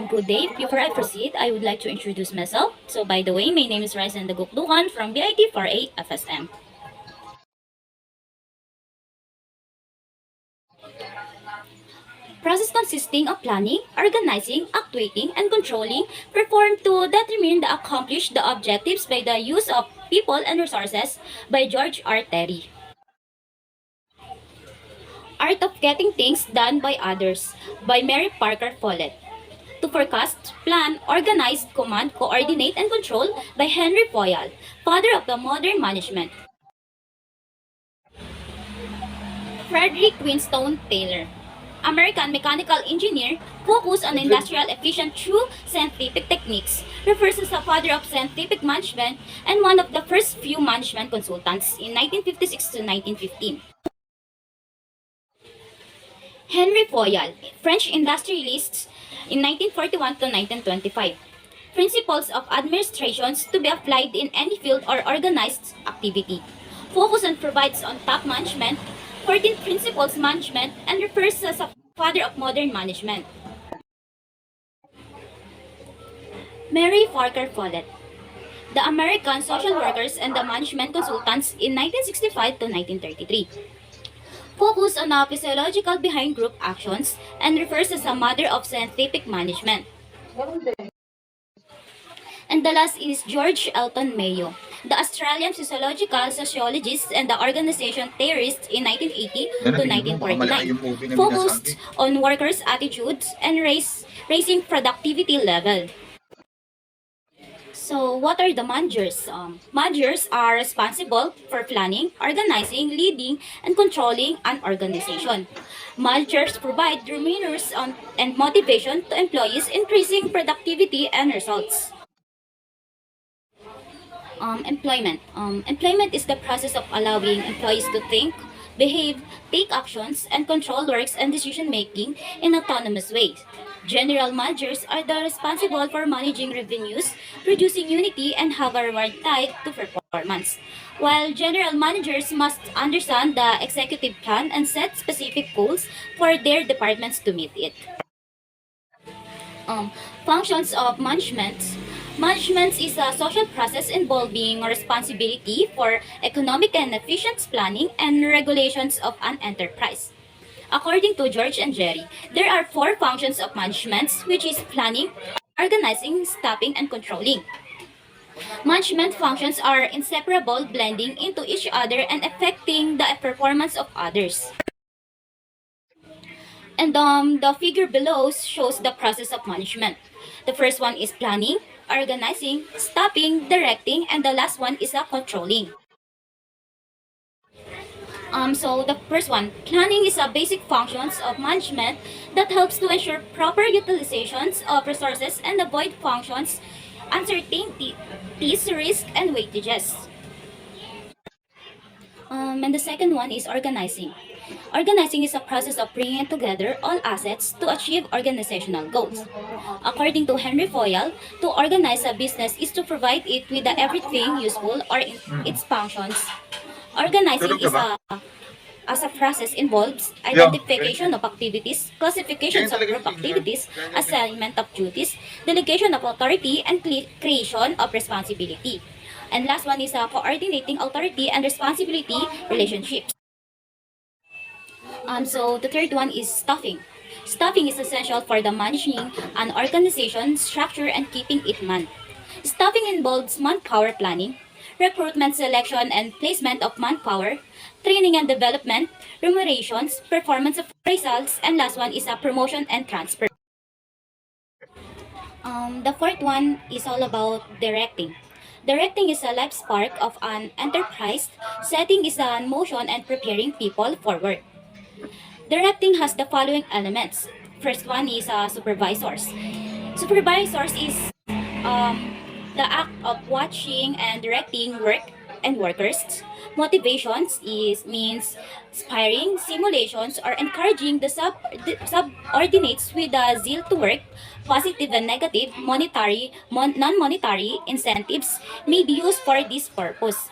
Good day. Before I proceed, I would like to introduce myself. So, by the way, my name is Ryzen Dagukdukan from BIT 4A FSM. Process consisting of planning, organizing, actuating, and controlling performed to determine the accomplish the objectives by the use of people and resources by George R. Terry. Art of Getting Things Done by Others by Mary Parker Follett. To forecast, plan, organize, command, coordinate, and control by Henry Foyal, father of the modern management. Frederick Winstone Taylor, American mechanical engineer, focused on industrial efficient through scientific techniques, refers as the father of scientific management and one of the first few management consultants in 1956 to 1915. Henry Foyal, French industrialist in 1941 to 1925. Principles of administrations to be applied in any field or organized activity. Focus and provides on top management, 14 principles management, and refers as a father of modern management. Mary Parker Follett, the American social workers and the management consultants in 1965 to 1933. Focus on the physiological behind group actions and refers as a mother of scientific management. And the last is George Elton Mayo, the Australian physiological sociologist and the organization theorist in 1980 to 1949, focused on workers' attitudes and raising productivity level. So, what are the managers? Managers are responsible for planning, organizing, leading, and controlling an organization. Managers provide remuneration and motivation to employees, increasing productivity and results. Employment is the process of allowing employees to think, behave, take actions, and control works and decision making in autonomous ways. General managers are the responsible for managing revenues, producing unity, and have a reward tied to performance. While general managers must understand the executive plan and set specific goals for their departments to meet it. um, Functions of management. Management is a social process involving responsibility for economic and efficient planning and regulations of an enterprise. According to George and Jerry, there are four functions of management, which is planning, organizing, staffing, and controlling. Management functions are inseparable, blending into each other and affecting the performance of others. And the figure below shows the process of management. The first one is planning, organizing, staffing, directing, and the last one is controlling. So the first one, planning is a basic functions of management that helps to ensure proper utilizations of resources and avoid functions, uncertainties, risk, and weightages. And the second one is organizing. Organizing is a process of bringing together all assets to achieve organizational goals. According to Henry Foyal, to organize a business is to provide it with everything useful or in its functions. Organizing is as a process involves identification of activities, classifications of group activities, assignment of duties, delegation of authority, and creation of responsibility. And last one is coordinating authority and responsibility relationships. So the third one is staffing. Staffing is essential for the managing an organization structure and keeping it manned. Staffing involves manpower planning, recruitment, selection, and placement of manpower, training and development, remunerations, performance appraisals, and last one is promotion and transfer. The fourth one is all about directing. Directing is a life spark of an enterprise. Setting is a motion and preparing people for work. Directing has the following elements. First one is supervisors. Supervisors is the act of watching and directing work and workers. Motivations means inspiring, simulations, or encouraging the subordinates with a zeal to work. Positive and negative, monetary, non-monetary incentives may be used for this purpose.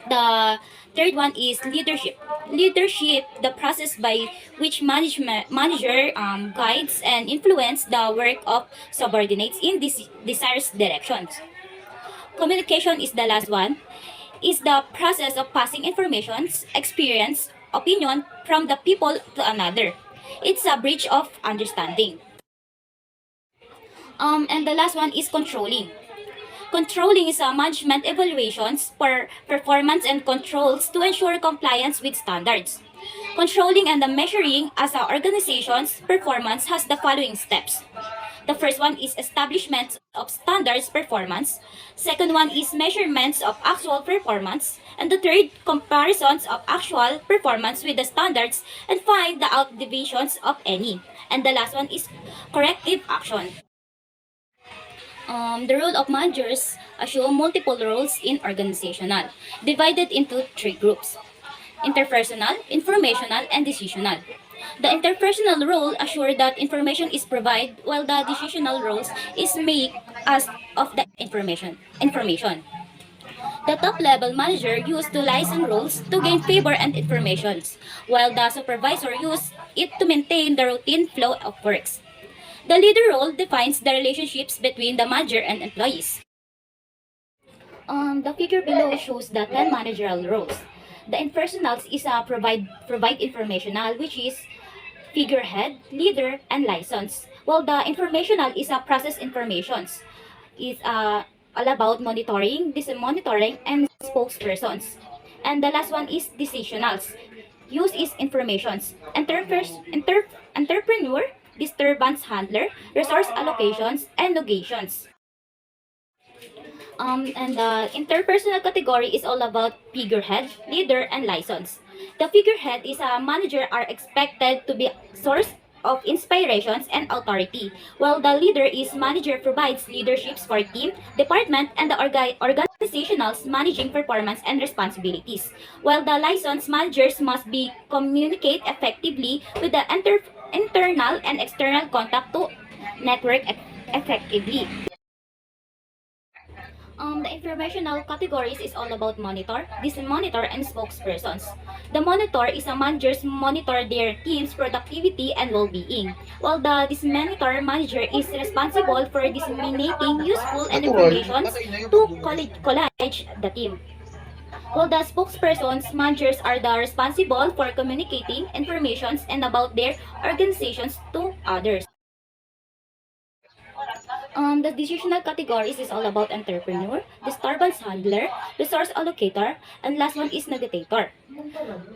The third one is leadership. Leadership, the process by which manager guides and influence the work of subordinates in desired directions. Communication is the last one. Is the process of passing informations, experience, opinion from the people to another. It's a bridge of understanding. And the last one is controlling. Controlling is a management evaluations for performance and controls to ensure compliance with standards. Controlling and the measuring as an organization's performance has the following steps. The first one is establishment of standards performance. Second one is measurements of actual performance. And the third, comparisons of actual performance with the standards and find the out deviations of any. And the last one is corrective action. The role of managers assume multiple roles in organizational, divided into three groups: interpersonal, informational, and decisional. The interpersonal role assure that information is provided, while the decisional roles is make as of the information. The top level manager used to license roles to gain favor and informations, while the supervisor used it to maintain the routine flow of works. The leader role defines the relationships between the manager and employees. The figure below shows the 10 managerial roles. The impersonals is a provide informational, which is figurehead, leader, and license. While the informational is a process informations. Is all about monitoring, monitoring, and spokespersons. And the last one is decisionals. Use is informations. Entrepreneur, disturbance handler, resource allocations, and negations. And the interpersonal category is all about figurehead, leader, and license. The figurehead is a manager are expected to be source of inspirations and authority, while the leader is manager provides leaderships for team, department, and the organizationals managing performance and responsibilities, while the license managers must be communicate effectively with the internal and external contact to network effectively. The informational categories is all about monitor, monitor, and spokespersons. The monitor is a manager's monitor their team's productivity and well-being, while the monitor manager is responsible for disseminating useful and information to college the team. While the spokespersons managers are the responsible for communicating information and about their organizations to others. The decisional categories is all about entrepreneur, disturbance handler, resource allocator, and last one is negotiator.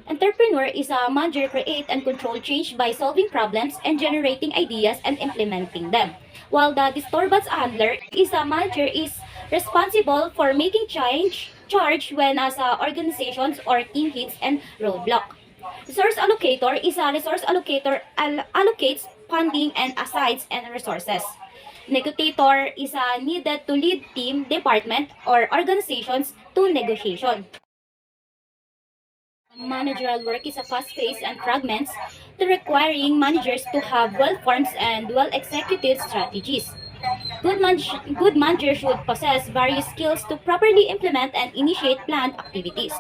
Entrepreneur is a manager create and control change by solving problems and generating ideas and implementing them. While the disturbance handler is a manager is responsible for making charge when as organizations or team hits and roadblock. Resource allocator is a resource allocator allocates funding and assigns and resources. Negotiator is needed to lead team, department, or organizations to negotiation. Managerial work is a fast-paced and fragments to requiring managers to have well-formed and well-executed strategies. Good managers should possess various skills to properly implement and initiate planned activities.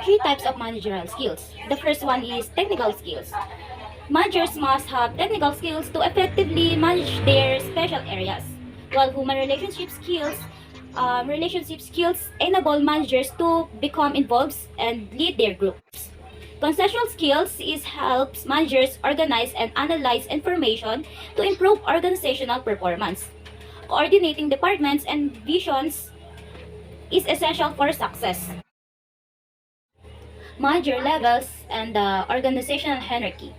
Three types of managerial skills. The first one is technical skills. Managers must have technical skills to effectively manage their special areas, while human relationship skills enable managers to become involved and lead their groups. Conceptual skills is helps managers organize and analyze information to improve organizational performance. Coordinating departments and visions is essential for success. Manager levels and the organizational hierarchy.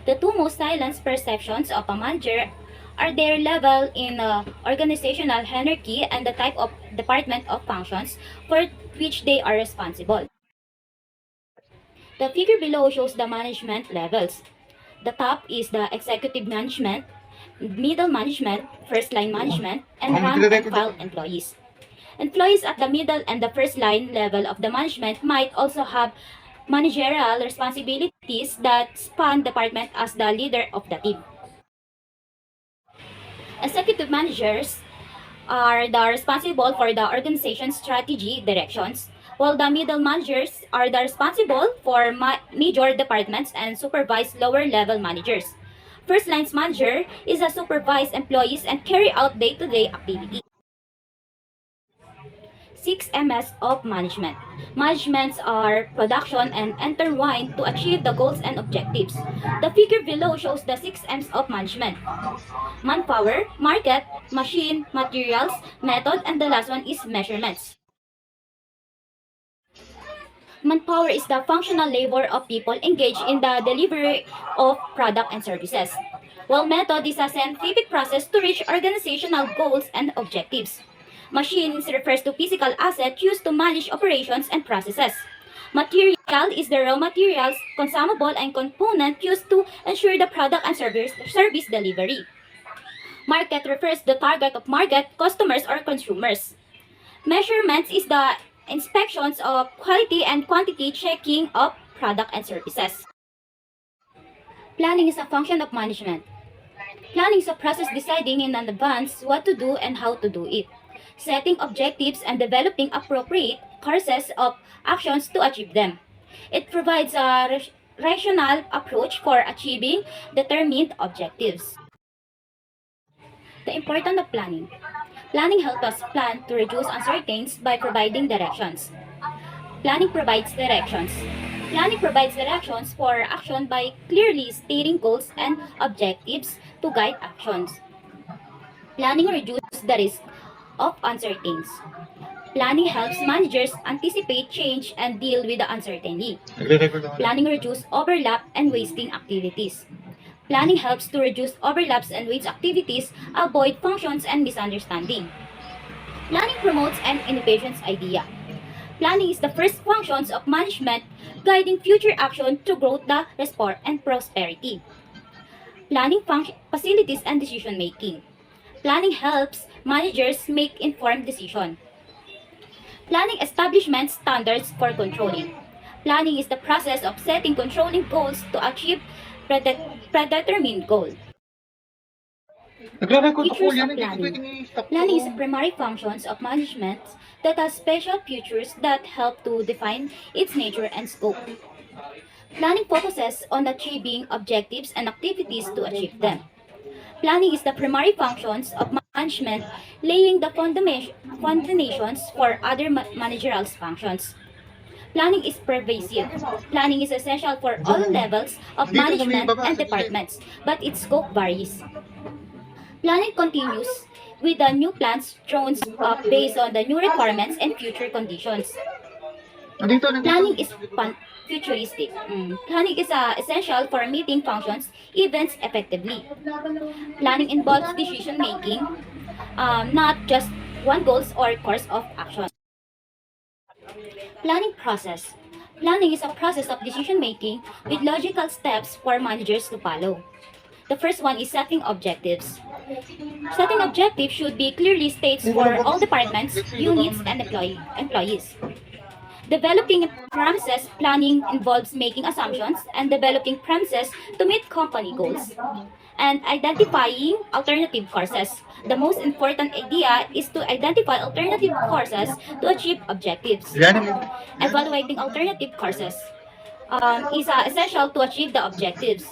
The two most silent perceptions of a manager are their level in organizational hierarchy and the type of department of functions for which they are responsible. The figure below shows the management levels. The top is the executive management, middle management, first line management, and rank and file employees. Employees at the middle and the first line level of the management might also have managerial responsibilities that span department as the leader of the team. Executive managers are the responsible for the organization's strategy directions, while the middle managers are the responsible for major departments and supervise lower level managers. First lines manager is a supervise employees and carry out day-to-day activities. 6 Ms of management. Managements are production and intertwined to achieve the goals and objectives. The figure below shows the 6 Ms of management. Manpower, market, machine, materials, method, and the last one is measurements. Manpower is the functional labor of people engaged in the delivery of product and services. While method is a scientific process to reach organizational goals and objectives. Machines refers to physical asset used to manage operations and processes. Material is the raw materials, consumable, and component used to ensure the product and service delivery. Market refers to the target of market, customers, or consumers. Measurements is the inspections of quality and quantity checking of product and services. Planning is a function of management. Planning is a process deciding in advance what to do and how to do it, setting objectives and developing appropriate courses of actions to achieve them. It provides a rational approach for achieving determined objectives. The importance of planning. Planning helps us plan to reduce uncertainties by providing directions. Planning provides directions. Planning provides directions for action by clearly stating goals and objectives to guide actions. Planning reduces the risk of uncertainties. Planning helps managers anticipate change and deal with the uncertainty. Planning reduces overlap and wasting activities. Planning helps to reduce overlaps and waste activities, avoid functions and misunderstanding. Planning promotes an innovations idea. Planning is the first functions of management, guiding future action to growth, the respect, and prosperity. Planning facilities and decision making. Planning helps managers make informed decisions. Planning establishment standards for controlling. Planning is the process of setting controlling goals to achieve predetermined goal. Nagre-record ako Features yan, of hindi ko planning. pwedeng i-stop Planning is to. a primary functions of management that has special features that help to define its nature and scope. Planning focuses on achieving objectives and activities to achieve them. Planning is the primary functions of management, laying the foundations for other managerial functions. Planning is pervasive. Planning is essential for all levels of Dito kami management baba and sa gilid. departments, but its scope varies. Planning continues with the new plans drawn up based on the new requirements and future conditions. Nandito, nandito. Planning is futuristic. Planning is essential for meeting functions, events effectively. Planning involves decision making, not just one goals or course of action. Planning process. Planning is a process of decision making with logical steps for managers to follow. The first one is setting objectives. Setting objectives should be clearly stated for all departments, units, and employees. Developing premises planning involves making assumptions and developing premises to meet company goals. And identifying alternative courses. The most important idea is to identify alternative courses to achieve objectives. Evaluating alternative courses is essential to achieve the objectives.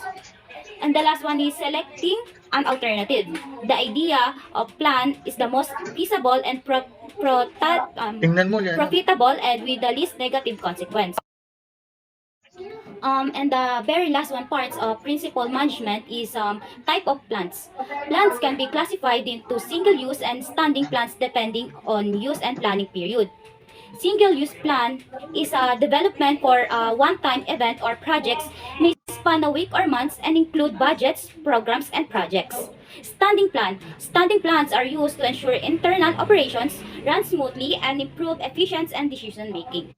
And the last one is selecting an alternative. The idea of plan is the most feasible and Tingnan mo yan. profitable and with the least negative consequence. And the very last one parts of principal management is type of plants. Plants can be classified into single-use and standing plants depending on use and planning period. Single-use plan is a development for a one-time event or projects may span a week or months and include budgets, programs, and projects. Standing plan. Standing plans are used to ensure internal operations run smoothly and improve efficiency and decision making.